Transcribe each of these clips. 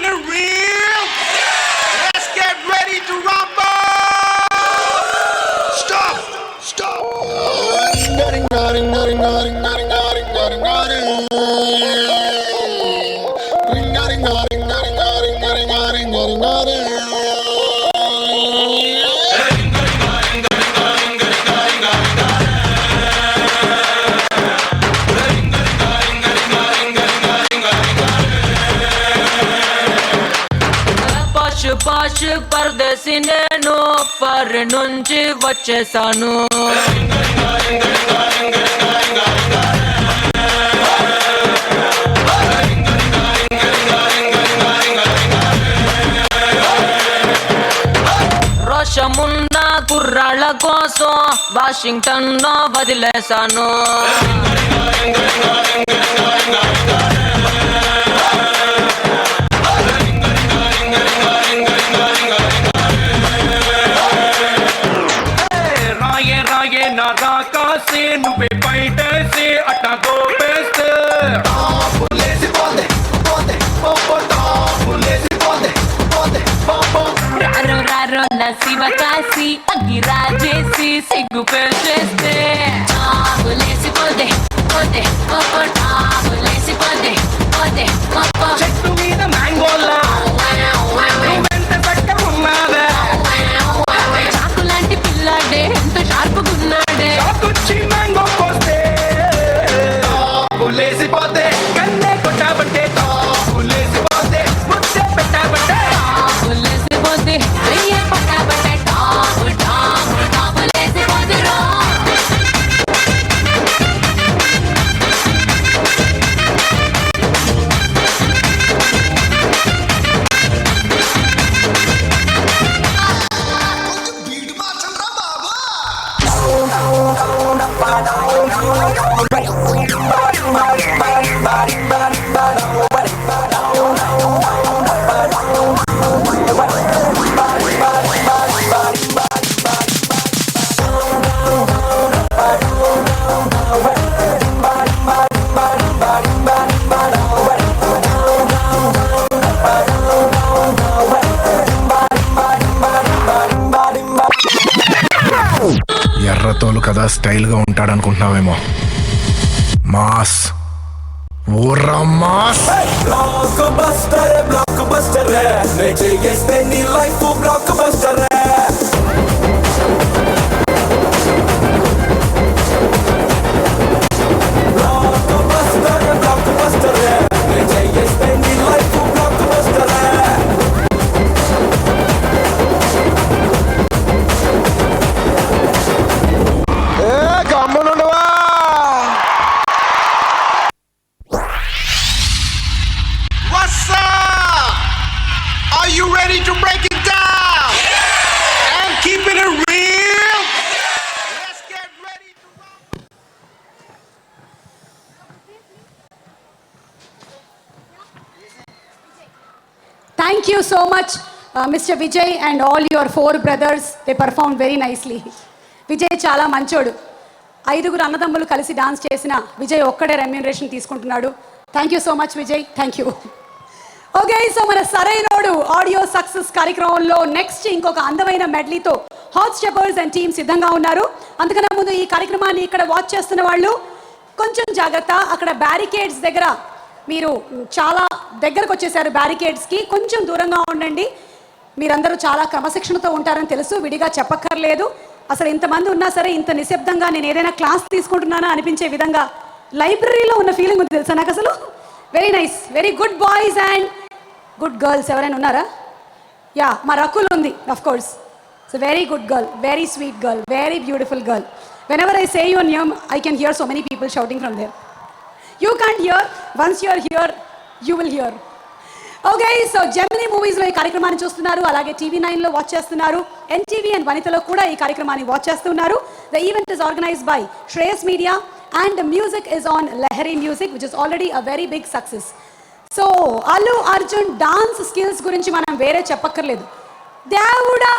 keeping it real. Let's get ready to rumble. Stop. పాష్ పరదేశీ నేను per నుంచి వచ్చేసాను. రోషమున్న కుర్రాళ్ళ కోసం వాషింగ్టన్ వదిలేశాను. నువ్వే బయటేసి అట్టా గోపేస్తే రారో రారో నా శివ కాసి అగ్గి రాజేసి సిగ్గు పెంచేస్తే చెట్టు మీద మ్యాంగోలా వెంట పట్టకున్నావే చాకు లాంటి పిల్లాడే ఎంత షార్పుకున్నాడే చాకొచ్చి మ్యాంగో కోస్తే లేసిపోతే కన్నే కొట్టాబంటే లేసిపోతే ముద్దే పెట్టాబంటే లేసిపోతే వెయ్యే పట్టాబట్టే టాపు టాపు టాపు లేసిపోతే రో. ఎర్రతోలు కదా స్టైల్గా ఉంటాడనుకుంటున్నావేమో. మాస్ ఊర్రా మాస్. బ్లాక్ బస్టర్ నే చేస్తే నీ లైఫ్ బ్లాక్ బస్టర్ నే చేస్తే నీ లైఫ్ బ్లాక్ బస్టర్ గమ్మునుండవా. What's up? Are you ready to break it down? And keeping it real? Let's get ready to rumble. Thank you so much, Mr. Vijay and all your 4 brothers. They performed very nicely. Vijay చాలా మంచోడు. 5 అన్నదమ్ములు కలిసి dance చేసిన విజయ్ ఒక్కడే remuneration తీసుకుంటున్నాడు. Thank you so much Vijay, thank you. Okay, so మన Sarainodu audio success కార్యక్రమంలో next ఇంకొక అందమైన మెడ్లీతో హాట్ స్టెప్పర్స్ అండ్ టీమ్ సిద్ధంగా ఉన్నారు. అందుకనే ముందు ఈ కార్యక్రమాన్ని ఇక్కడ వాచ్ చేస్తున్న వాళ్ళు కొంచెం జాగ్రత్త. అక్కడ బ్యారికేడ్స్ దగ్గర మీరు చాలా దగ్గరకు వచ్చేసారు. బ్యారికేడ్స్కి కొంచెం దూరంగా ఉండండి. మీరందరూ చాలా క్రమశిక్షణతో ఉంటారని తెలుసు, విడిగా చెప్పక్కర్లేదు. అసలు ఇంతమంది ఉన్నా సరే ఇంత నిశ్శబ్దంగా నేను ఏదైనా క్లాస్ తీసుకుంటున్నానా అనిపించే విధంగా లైబ్రరీలో ఉన్న ఫీలింగ్ ఉంది తెలుసా నాకు అసలు. Very nice, very good boys and good girls. ఎవరైనా ఉన్నారా? యా, మా రకుల్ ఉంది of course. So very good girl, very sweet girl, very beautiful girl. Whenever I say your name, I can hear so many people shouting from there. You can't hear. Once you are here, you will hear. Okay, so Gemini మూవీస్లో ఈ కార్యక్రమాన్ని చూస్తున్నారు, అలాగే TV9లో watch చేస్తున్నారు, NTV and వనితలో కూడా ఈ కార్యక్రమాన్ని వాచ్ చేస్తున్నారు. The event is organised by Shreyas media and music is on Lahari music, which is already a very big success. So Allu Arjun dance skills గురించి మనం వేరే చెప్పక్కర్లేదు. దేవుడా,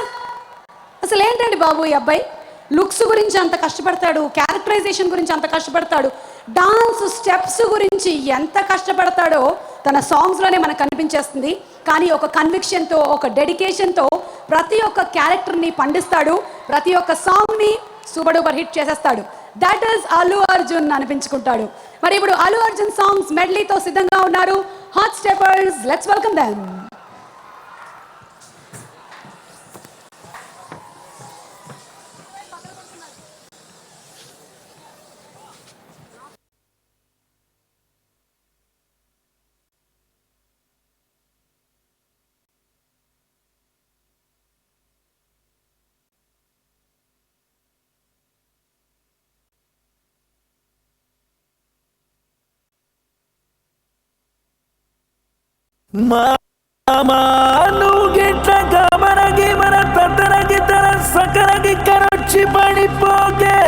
అసలు ఏంటండి బాబు ఈ అబ్బాయి లుక్స్ గురించి అంత కష్టపడతాడు, క్యారెక్టరైజేషన్ గురించి అంత కష్టపడతాడు, డాన్స్ స్టెప్స్ గురించి ఎంత కష్టపడతాడో తన సాంగ్స్లోనే మనకు కనిపించేస్తుంది. కానీ ఒక కన్విక్షన్తో, ఒక డెడికేషన్తో ప్రతి ఒక్క క్యారెక్టర్ని పండిస్తాడు, ప్రతి ఒక్క సాంగ్ని సూపర్ డూపర్ హిట్ చేసేస్తాడు. దట్ ఈస్ అల్లు అర్జున్ అనిపించుకుంటాడు. మరి ఇప్పుడు అల్లు అర్జున్ సాంగ్స్ మెడ్లీతో సిద్ధంగా ఉన్నారు hot steppers. Let's welcome them. మాను గిట్ల మనకి మన తత్తనకి తన సకలకి కరొచ్చి పడిపోగే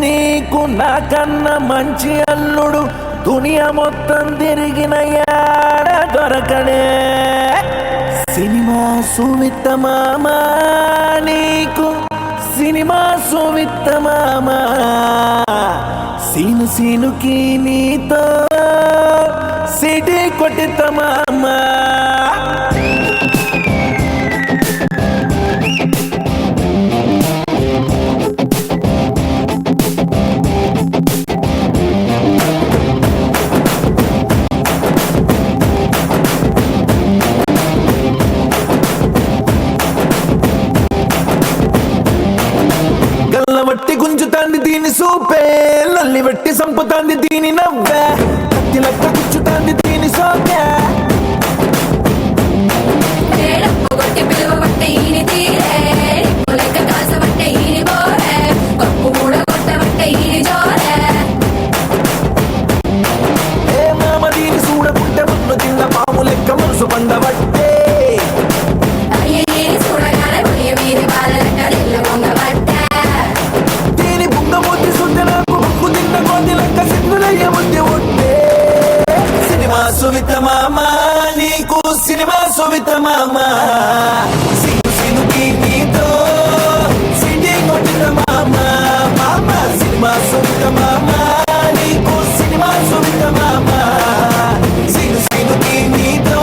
నీకు నాకన్న మంచి అల్లుడు దునియా మొత్తం తిరిగిన యాడ దొరకడే. సినిమా సువిత్త మామ నీకు సినిమా సువిత్త మామ సీను సీనుకి నీతో సిటీ కొట్టిత మామ. గల్లబట్టి గుంజుతాంది దీని సూపే, లల్లి బట్టి సంపుతాంది దీని నవ్వే, కత్తిలక్క గుచ్చుతాంది దీని సోకే. ఏ మామ దీని చూడకుంటే మున్ను తిన్న పాము లెక్క మనసు పండబట్టే. దీని బుంగ మొద్ది సుందె నాకు బుక్కు తిన్న కొద్ది లెక్క సిగ్గులయ్య ముద్ది ఒట్టే. సినిమా సువిత మామ నీకు సినిమా సువిత మామ సిను సినుకి నీతో సిటీ కొట్టిన మామ. మామ సినిమా సువిత మామ నీకు సినిమా సువిత మామ సిను సినుకి నీతో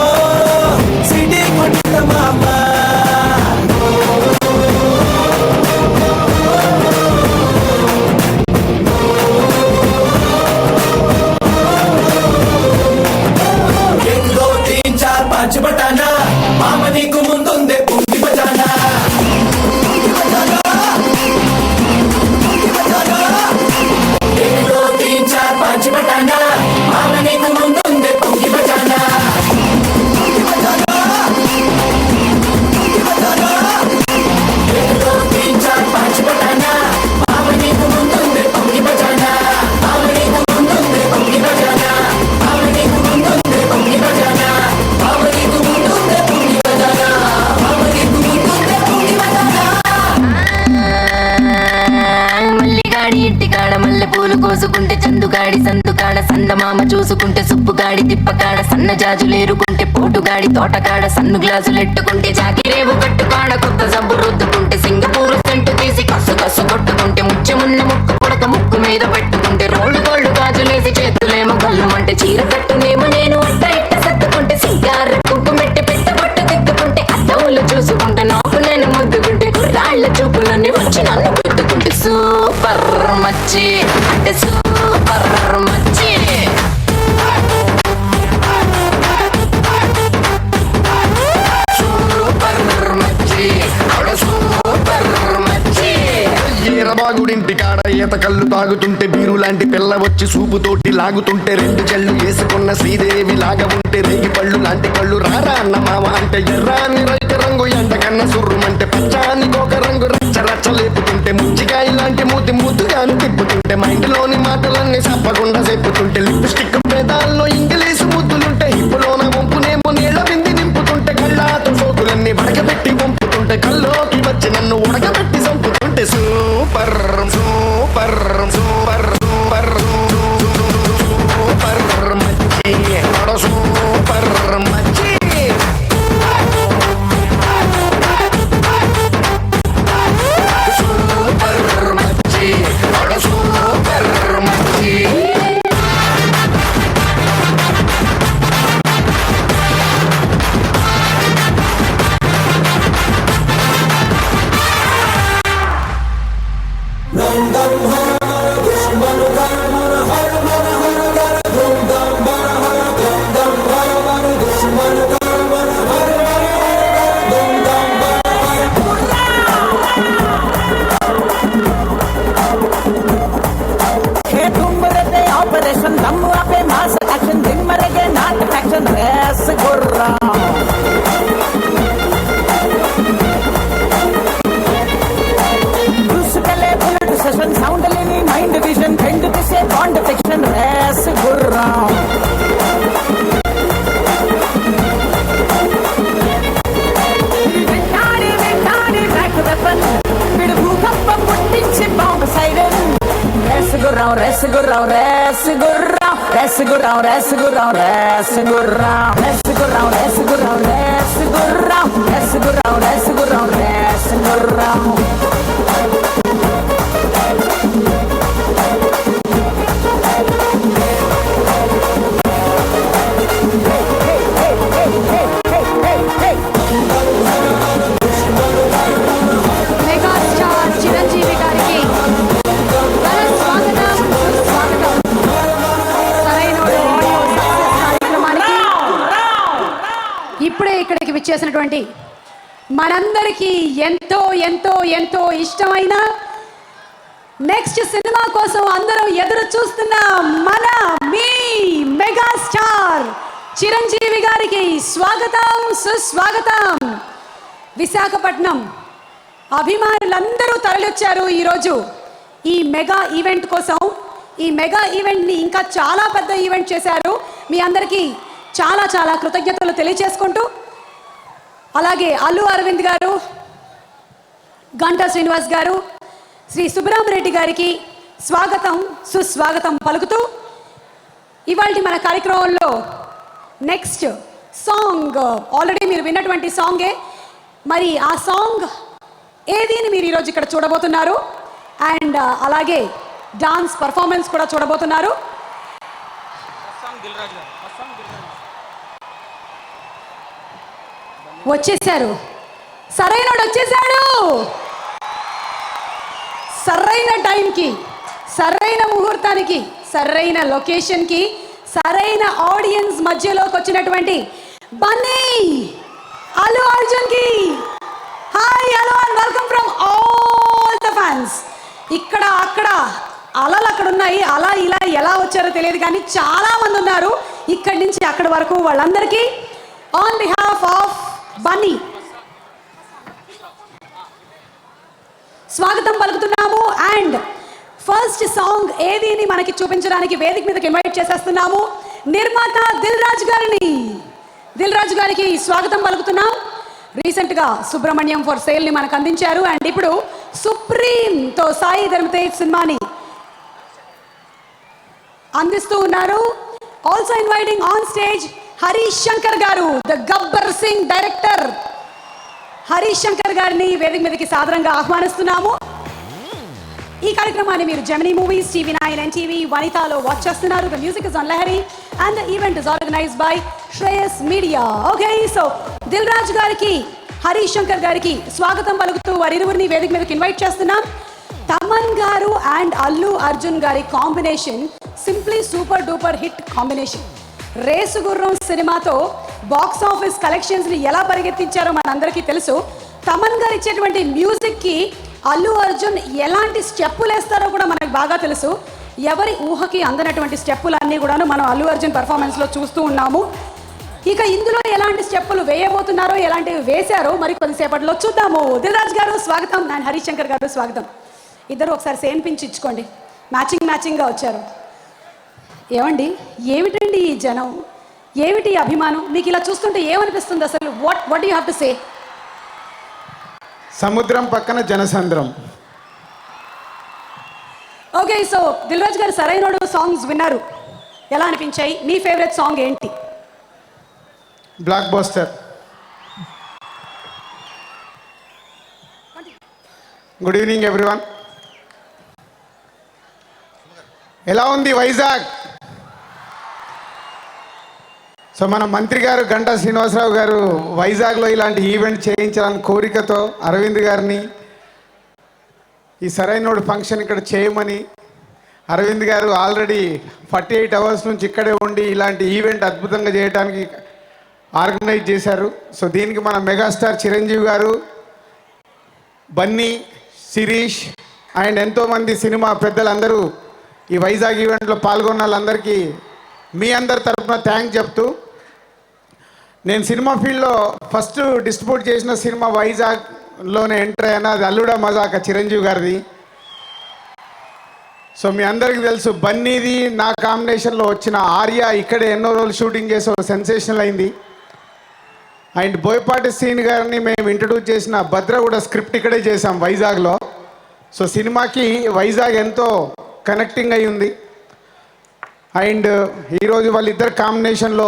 సిటీ కొట్టిన మామ. पांच बटाना मामा नीकु मुंदुंदे पुंगी बजाना. एक दो तीन चार पांच बटाना मामा नीकु मुंदुंदे पुंगी बजाना. एक दो तीन चार पांच बटाना मामा नीकु मुंदुंदे पुंगी बजाना. मामा नीकु मुंदुंदे पुंगी बजाना. मामा नीकु मुंदुंदे पुंगी बजाना. ఇంటికాడ మల్లె పూలు కోసుకుంటే చందుగాడి సందుకాడ సందమామ చూసుకుంటే సుప్పుగాడి తిప్పకాడ సన్న జాజులేరుకుంటే పోటుగాడి తోటకాడ సన్ను గ్లాసులెట్టుకుంటే చాకిరేవు కట్టుకాడ కొత్త సబ్బు రుద్దుకుంటే సింగపూరు సెంటు తీసి కసు కసు కొట్టుకుంటే ముచ్చమున్న ముక్కు పొడక ముక్కు మీద పెట్టుకుంటే రోడ్డు గోల్డ్ గాజులేసి చేతులేమో గల్లుమంటే చీర కట్టునేమో నేను అట్ట ఇట్ట సత్తుకుంటే సింగార కుంకుమెట్టి పెట్ట పట్టు తిక్కుకుంటే అద్దవులు చూసుకుంటే నాకు నేను ముద్దుకుంటే రాళ్ల చూపులన్నీ వచ్చి నన్ను గుద్దుకుంటే సూపర్ మచ్చి అంటే సూపర్ మచ్చి. సూపర్ మచ్చి సూపర్ మచ్చి. ఈరబాగుడింటి కాడ ఈత కళ్ళు తాగుతుంటే బీరు లాంటి పిల్ల వచ్చి సూపుతోటి లాగుతుంటే రెండు చెళ్ళు వేసుకున్న శ్రీదేవి లాగా ఉంటే రేగి పళ్ళు లాంటి కళ్ళు రారా అన్న మామ అంటే ఎర్రాని రైత రంగు ఎండ కన్న సుర్రుమంటే పచ్చాని ఒక రంగు రచ్చ రచ్చ లేపుతుంటే ముచ్చికాయ లాంటి మూతి ముద్దుగాను తిప్పుతుంటే మైండ్లోని మాటలన్నీ చెప్పకుండా చెప్పుతుంటే లిప్స్టిక్ పేదాల్లో ఇంగ్లీషు ముద్దులుంటే హిప్పులోన వంపునేమో నీళ్ళ వింది నింపుతుంటే కళ్ళాతో సోకులన్నీ వడకబెట్టి వంపుతుంటే కల్లోకి వచ్చి నన్ను ఉడకబెట్టి చంపుతుంటే super super super super super మచ్చి సూపర్ మచ్చి. రేస్ గుర్రం రేస్ గుర్రం రేస్ గుర్రం రేస్ గుర్రం రేస్ గుర్రం రేస్ గుర్రం రేస్ గుర్రం రేస్ గుర్రం రేస్ గుర్రం రేస్ గుర్రం రేస్ గుర్రం మెగాస్టార్ చిరంజీవి గారికి ఘన స్వాగతం, సుస్వాగతం. సరైనోడు ఆడియో సక్సెస్ కార్యక్రమానికి ఇప్పుడే ఇక్కడికి విచ్చేసినటువంటి మనందరికీ ఎంతో ఎంతో ఎంతో ఇష్టమైన నెక్స్ట్ సినిమా కోసం అందరం ఎదురు చూస్తున్న మన మీ మెగాస్టార్ చిరంజీవి గారికి స్వాగతం, సుస్వాగతం. విశాఖపట్నం అభిమానులందరూ తరలివచ్చారు ఈరోజు ఈ మెగా ఈవెంట్ కోసం. ఈ మెగా ఈవెంట్ని ఇంకా చాలా పెద్ద ఈవెంట్ చేశారు. మీ అందరికీ చాలా చాలా కృతజ్ఞతలు తెలియజేసుకుంటూ, అలాగే అల్లు అరవింద్ గారు, గంటా శ్రీనివాస్ గారు, శ్రీ సుబ్బరామరెడ్డి గారికి స్వాగతం, సుస్వాగతం పలుకుతూ ఇవాళ మన కార్యక్రమంలో నెక్స్ట్ సాంగ్ ఆల్రెడీ మీరు విన్నటువంటి సాంగే. మరి ఆ సాంగ్ ఏది అని మీరు ఈరోజు ఇక్కడ చూడబోతున్నారు. అండ్ అలాగే డాన్స్ పర్ఫార్మెన్స్ కూడా చూడబోతున్నారు. వచ్చేసారు, సరైనోడు వచ్చేసాడు. సరైన టైంకి, సరైన ముహూర్తానికి, సరైన లొకేషన్కి, సరైన ఆడియన్స్ మధ్యలోకి వచ్చినటువంటి బన్నీ అల్లు అర్జున్కి hi hello and welcome from all the fans. ఇక్కడ అక్కడ అలలు అక్కడ ఉన్నాయి, అలా ఇలా ఎలా వచ్చారో తెలియదు కానీ చాలా మంది ఉన్నారు ఇక్కడి నుంచి అక్కడి వరకు. వాళ్ళందరికీ ఆన్ బిహాఫ్ ఆఫ్ బన్నీ స్వాగతం పలుకుతున్నాము. అండ్ ఫస్ట్ సాంగ్ ఏది అని మనకి చూపించడానికి వేదిక మీదకి ఇన్వైట్ చేసేస్తున్నాము నిర్మాత దిల్ రాజు గారిని. దిల్ రాజు గారికి స్వాగతం పలుకుతున్నాం. రీసెంట్గా సుబ్రహ్మణ్యం ఫర్ సేల్ని మనకు అందించారు. అండ్ ఇప్పుడు సుప్రీంతో సాయి ధరమ్ తేజ్ సినిమాని అందిస్తూ ఉన్నారు. Also inviting on stage Harish Shankar గారు, ద గబ్బర్ సింగ్ డైరెక్టర్ హరీష్ శంకర్ గారిని వేదిక మీదకి సాదరంగా ఆహ్వానిస్తున్నాము. ఈ కార్యక్రమాన్ని మీరు జెమినీ మూవీస్, TV9, NTV, వనితాలో వాచ్ చేస్తున్నారు. The music is on Lahari and the event is organised by Shreyas media. Okay, so Dil Raju గారికి, హరీష్ శంకర్ గారికి స్వాగతం పలుకుతూ వారిరువురిని వేదిక మీదకి ఇన్వైట్ చేస్తున్నాం. తమన్ గారు అండ్ అల్లు అర్జున్ గారి combination simply super duper hit combination. Race గుర్రం సినిమాతో బాక్స్ ఆఫీస్ కలెక్షన్స్ని ఎలా పరిగెత్తించారో మనందరికీ తెలుసు. తమన్ గారు ఇచ్చేటువంటి మ్యూజిక్కి అల్లు అర్జున్ ఎలాంటి స్టెప్పులు వేస్తారో కూడా మనకు బాగా తెలుసు. ఎవరి ఊహకి అందనటువంటి స్టెప్పులన్నీ కూడాను మనం అల్లు అర్జున్ పర్ఫార్మెన్స్లో చూస్తూ ఉన్నాము. ఇక ఇందులో ఎలాంటి స్టెప్పులు వేయబోతున్నారో, ఎలాంటివి వేశారో మరి కొద్దిసేపట్లో చూద్దాము. దిల్ రాజు గారు స్వాగతం అండ్ హరీష్ శంకర్ గారు స్వాగతం. ఇద్దరు ఒకసారి సేమ్ పించి ఇచ్చుకోండి, మ్యాచింగ్గా వచ్చారు. ఏమండి, ఏమిటండి ఈ జనం, ఏమిటి ఈ అభిమానం? మీకు ఇలా చూస్తుంటే ఏమనిపిస్తుంది అసలు? What you have to say? సముద్రం పక్కన జనసంద్రం. ఓకే, సో దిల్ రాజు గారు సరైనోడు సాంగ్స్ విన్నారు, ఎలా అనిపించాయి? మీ ఫేవరెట్ సాంగ్ ఏంటి? Block buster. Good evening everyone. ఎలా ఉంది వైజాగ్? సో మన మంత్రి గారు గంటా శ్రీనివాసరావు గారు వైజాగ్లో ఇలాంటి ఈవెంట్ చేయించాలని కోరికతో అరవింద్ గారిని ఈ సరైనోడు ఫంక్షన్ ఇక్కడ చేయమని, అరవింద్ గారు ఆల్రెడీ 48 అవర్స్ నుంచి ఇక్కడే ఉండి ఇలాంటి ఈవెంట్ అద్భుతంగా చేయడానికి ఆర్గనైజ్ చేశారు. సో దీనికి మన మెగాస్టార్ చిరంజీవి గారు, బన్నీ, శిరీష్ అండ్ ఎంతోమంది సినిమా పెద్దలందరూ ఈ వైజాగ్ ఈవెంట్లో పాల్గొన్న వాళ్ళందరికీ మీ అందరి తరఫున థ్యాంక్స్ చెప్తూ, నేను సినిమా ఫీల్డ్లో ఫస్ట్ డిస్ట్రిబ్యూట్ చేసిన సినిమా వైజాగ్లోనే ఎంటర్ అయినా, అది అల్లుడా మజాక చిరంజీవి గారిది. సో మీ అందరికీ తెలుసు, బన్నీది నా కాంబినేషన్లో వచ్చిన ఆర్య ఇక్కడే ఎన్నో రోజులు షూటింగ్ చేసి ఒక సెన్సేషనల్ అయింది. అండ్ బోయపాటి శ్రీని గారిని మేము ఇంట్రడ్యూస్ చేసిన భద్రగూడ స్క్రిప్ట్ ఇక్కడే చేసాం వైజాగ్లో. సో సినిమాకి వైజాగ్ ఎంతో కనెక్టింగ్ అయి ఉంది. అండ్ ఈరోజు వాళ్ళిద్దరు కాంబినేషన్లో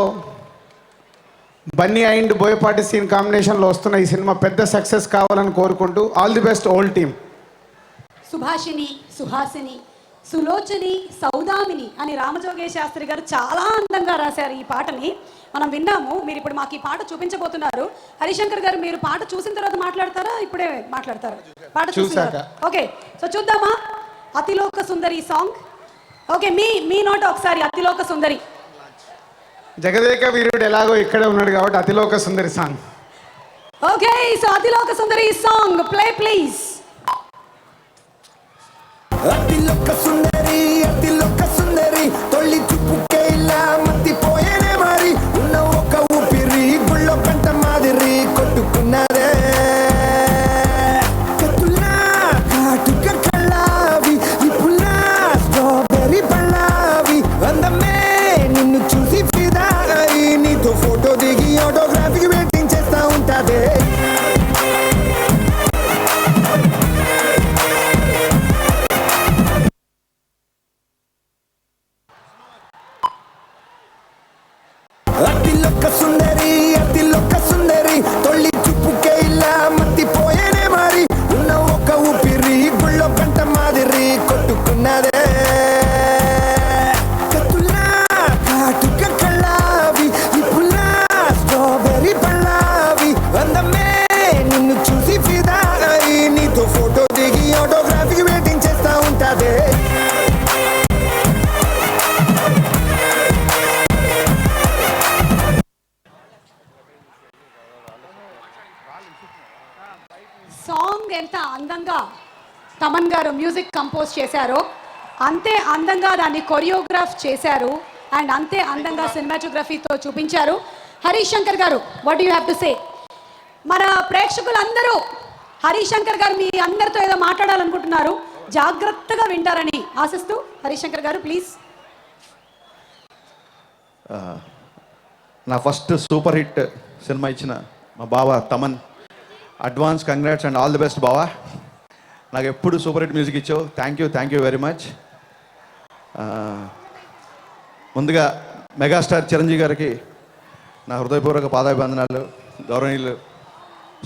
బన్నీ అండ్ బోయపాటి సీన్ కాంబినేషన్లో వస్తున్న ఈ సినిమా పెద్ద సక్సెస్ కావాలని కోరుకుంటూ all the best whole team. Subhashini, Suhasini, Sulochani, Saudamini అని రామజోగేశ్ శాస్త్రి గారు చాలా అందంగా రాశారు ఈ పాటని. మనం విన్నాము. మీరు ఇప్పుడు మాకు ఈ పాట చూపించబోతున్నారు. హరిశంకర్ గారు, మీరు పాట చూసిన తర్వాత మాట్లాడతారా, ఇప్పుడే మాట్లాడతారా? పాట చూసాక. ఓకే, సో చూద్దామా అతిలోక సుందరి సాంగ్. ఓకే, మీ నోట ఒకసారి అతిలోక సుందరి. జగదేక వీరుడు ఎలాగో ఇక్కడే ఉన్నాడు కాబట్టి Athiloka Sundari song. Okay, so Athiloka Sundari song play please. అతిలోక సుందరి తొలి చూపుకే ఇలా మత్తిపోయేనే మరి ఉన్న ఒక ఊపిరి గుళ్ళో కంట మాదిరి కొట్టుకున్నదే కత్తులా కాటుక కళ్ళావి ఇప్పులా స్ట్రాబెర్రీ పళ్ళావి అందమే నిన్ను చూసి ఫిదా అయి నీతో ఫోటో దిగి ఆటోగ్రాఫీకి వెయిటింగ్ చేస్తా ఉంటాదే. అతిలోక సుందరి తొలి చూపుకే ఇలా మత్తిపోయేనే మరి ఉన్న ఒక ఊపిరి గుళ్ళో కంట మాదిరి కొట్టుకున్నదే కత్తులా కాటుక కళ్ళావి ఇప్పులా స్ట్రాబెర్రీ పళ్ళావి అందమే నిన్ను చూసి ఫిదా అయి నీతో ఫోటో దిగి ఆటోగ్రాఫీకి వెయిటింగ్ చేస్తా ఉంటాదే. సాంగ్ ఎంత అందంగా తమన్ గారు మ్యూజిక్ కంపోజ్ చేశారో అంతే అందంగా దాన్ని కొరియోగ్రాఫ్ చేశారు అండ్ అంతే అందంగా సినిమాటోగ్రఫీతో చూపించారు. హరిశంకర్ గారు, what you have to say? మన ప్రేక్షకులందరూ హరిశంకర్ గారు మీ అందరితో ఏదో మాట్లాడాలనుకుంటున్నారు, జాగ్రత్తగా వింటారని ఆశిస్తూ హరిశంకర్ గారు ప్లీజ్. నా ఫస్ట్ సూపర్ హిట్ సినిమా ఇచ్చిన మా బావ Thaman, advance congrats and all the best బావా. నాకు ఎప్పుడు సూపర్ హిట్ మ్యూజిక్ ఇచ్చావు. Thank you very much. ముందుగా మెగాస్టార్ చిరంజీవి గారికి నా హృదయపూర్వక పాదాభివందనాలు. గౌరవనీయులు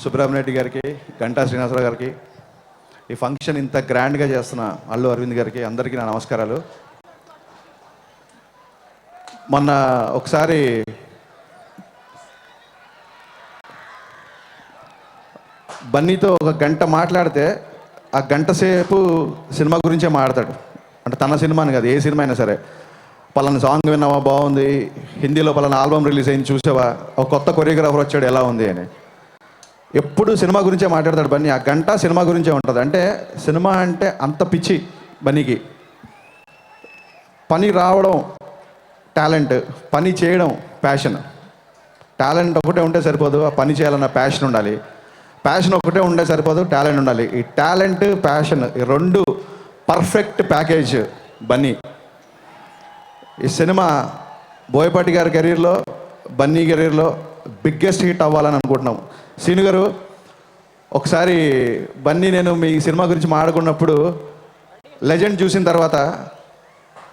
సుబ్రహ్మణ్య గారికి, గంటా శ్రీనివాసరావు గారికి, ఈ ఫంక్షన్ ఇంత గ్రాండ్గా చేస్తున్న అల్లు అరవింద్ గారికి, అందరికీ నా నమస్కారాలు. మొన్న ఒకసారి బన్నీతో ఒక గంట మాట్లాడితే ఆ గంట సేపు సినిమా గురించే మాట్లాడతాడు. అంటే తన సినిమాని కాదు, ఏ సినిమా అయినా సరే. పలానా సాంగ్ విన్నావా, బాగుంది, హిందీలో పలానా ఆల్బమ్ రిలీజ్ అయింది చూసావా, ఒక కొత్త కొరియోగ్రాఫర్ వచ్చాడు ఎలా ఉంది అని. ఎప్పుడు సినిమా గురించే మాట్లాడతాడు బన్నీ. ఆ గంట సినిమా గురించే ఉంటుంది. అంటే సినిమా అంటే అంత పిచ్చి బన్నీకి. పని రావడం టాలెంట్, పని చేయడం ప్యాషన్. టాలెంట్ ఒకటే ఉంటే సరిపోదు, ఆ పని చేయాలన్న ప్యాషన్ ఉండాలి. ప్యాషన్ ఒకటే ఉంటే సరిపోదు, టాలెంట్ ఉండాలి. ఈ టాలెంట్, ప్యాషన్, ఈ రెండు పర్ఫెక్ట్ ప్యాకేజ్ బన్నీ. ఈ సినిమా బోయపాటి గారి కెరీర్లో, బన్నీ కెరీర్లో బిగ్గెస్ట్ హిట్ అవ్వాలని అనుకుంటున్నాం. సీను గారు, ఒకసారి బన్నీ నేను మీ సినిమా గురించి మాట్లాడుకున్నప్పుడు లెజెండ్ చూసిన తర్వాత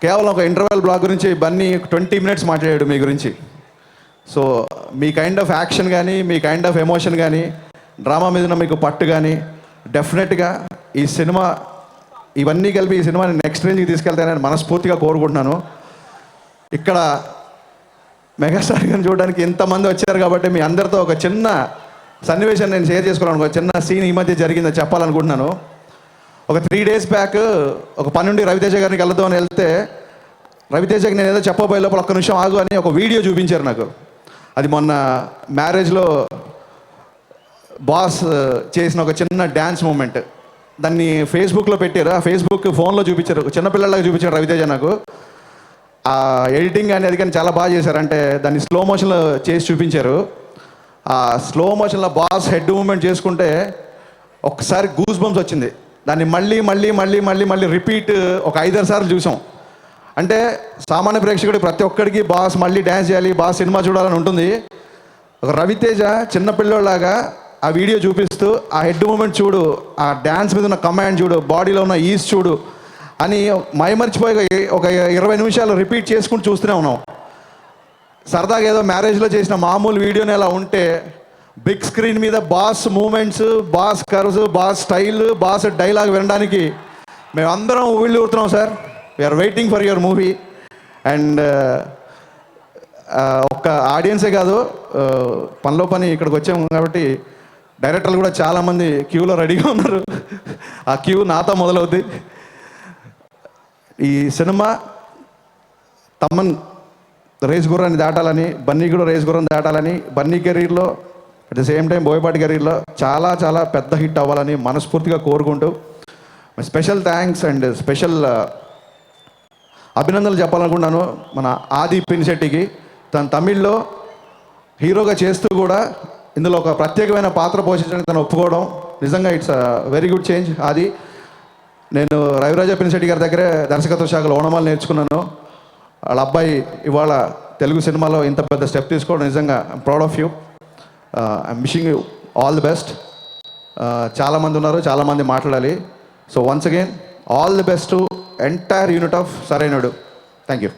కేవలం ఒక ఇంటర్వెల్ బ్లాక్ గురించి బన్నీ 20 minutes మాట్లాడాడు మీ గురించి. So me kind of action కానీ, మీ కైండ్ ఆఫ్ ఎమోషన్ కానీ, డ్రామా మీద మీకు పట్టు కానీ డెఫినెట్గా ఈ సినిమా, ఇవన్నీ కలిపి ఈ సినిమాని నెక్స్ట్ రేంజ్కి తీసుకెళ్తానని మనస్ఫూర్తిగా కోరుకుంటున్నాను. ఇక్కడ మెగాస్టార్ గారిని చూడడానికి ఇంతమంది వచ్చారు కాబట్టి మీ అందరితో ఒక చిన్న సన్నివేశం నేను షేర్ చేసుకోవాలనుకో, చిన్న సీన్ ఈ మధ్య జరిగిందని చెప్పాలనుకుంటున్నాను. ఒక 3 days బ్యాక్ ఒక పని నుండి రవితేజ గారిని కలుద్దామని వెళ్తే రవితేజకి నేను ఏదో చెప్పబోయే లోపల ఒక్క నిమిషం ఆగు అని ఒక వీడియో చూపించారు నాకు. అది మొన్న మ్యారేజ్లో బాస్ చేసిన ఒక చిన్న డ్యాన్స్ మూమెంట్. దాన్ని ఫేస్బుక్లో పెట్టారు. ఆ ఫేస్బుక్ ఫోన్లో చూపించారు, చిన్నపిల్లలాగా చూపించారు రవితేజ నాకు. ఆ ఎడిటింగ్ కానీ అది కానీ చాలా బాగా చేశారు. అంటే దాన్ని స్లో మోషన్లో చేసి చూపించారు. ఆ స్లో మోషన్లో బాస్ హెడ్ మూమెంట్ చేసుకుంటే ఒకసారి గూస్ బంప్స్ వచ్చింది. దాన్ని మళ్ళీ మళ్ళీ మళ్ళీ మళ్ళీ మళ్ళీ రిపీట్ ఒక 5-6 సార్లు చూసాం. అంటే సామాన్య ప్రేక్షకుడు ప్రతి ఒక్కడికి బాస్ మళ్ళీ డ్యాన్స్ చేయాలి, బాస్ సినిమా చూడాలని ఉంటుంది. ఒక రవితేజ చిన్నపిల్లలాగా ఆ వీడియో చూపిస్తూ ఆ హెడ్ మూమెంట్ చూడు, ఆ డ్యాన్స్ మీద ఉన్న కమాండ్ చూడు, బాడీలో ఉన్న ఈజ్ చూడు, అని మైమర్చిపోయి ఒక 20 నిమిషాలు రిపీట్ చేసుకుంటూ చూస్తూనే ఉన్నాం. సరదాగా ఏదో మ్యారేజ్లో చేసిన మామూలు వీడియోని ఎలా ఉంటే బిగ్ స్క్రీన్ మీద boss moments, boss curves, boss style, boss dialogue వినడానికి మేమందరం ఊళ్ళు ఊరుతున్నాం sir. We're waiting for your movie. And ఒక్క ఆడియన్సే కాదు, పనిలో పని ఇక్కడికి వచ్చాము కాబట్టి డైరెక్టర్లు కూడా చాలామంది క్యూలో రెడీగా ఉన్నారు. ఆ క్యూ నాతో మొదలవుద్ది. ఈ సినిమా తమ్మన్ రేస్ గుర్రాన్ని దాటాలని, బన్నీ కూడా రేస్ గుర్రాన్ని దాటాలని, బన్నీ కెరీర్లో at the same time Boyapati కెరీర్లో చాలా చాలా పెద్ద హిట్ అవ్వాలని మనస్ఫూర్తిగా కోరుకుంటూ స్పెషల్ థ్యాంక్స్ అండ్ స్పెషల్ అభినందనలు చెప్పాలనుకుంటున్నాను మన ఆది పినిశెట్టికి. తను తమిళ్లో హీరోగా చేస్తూ కూడా ఇందులో ఒక ప్రత్యేకమైన పాత్ర పోషించడానికి తను ఒప్పుకోవడం నిజంగా ఇట్స్ వెరీ గుడ్ చేంజ్. అది నేను రవిరాజ పినిశెట్టి గారి దగ్గరే దర్శకత్వ శాఖలో ఓనమాలు నేర్చుకున్నాను. వాళ్ళ అబ్బాయి ఇవాళ తెలుగు సినిమాలో ఇంత పెద్ద స్టెప్ తీసుకోవడం నిజంగా proud of you. I'm wishing you all the best. చాలామంది ఉన్నారు, చాలామంది మాట్లాడాలి. So once again all the best to entire unit of సరైనడు. Thank you.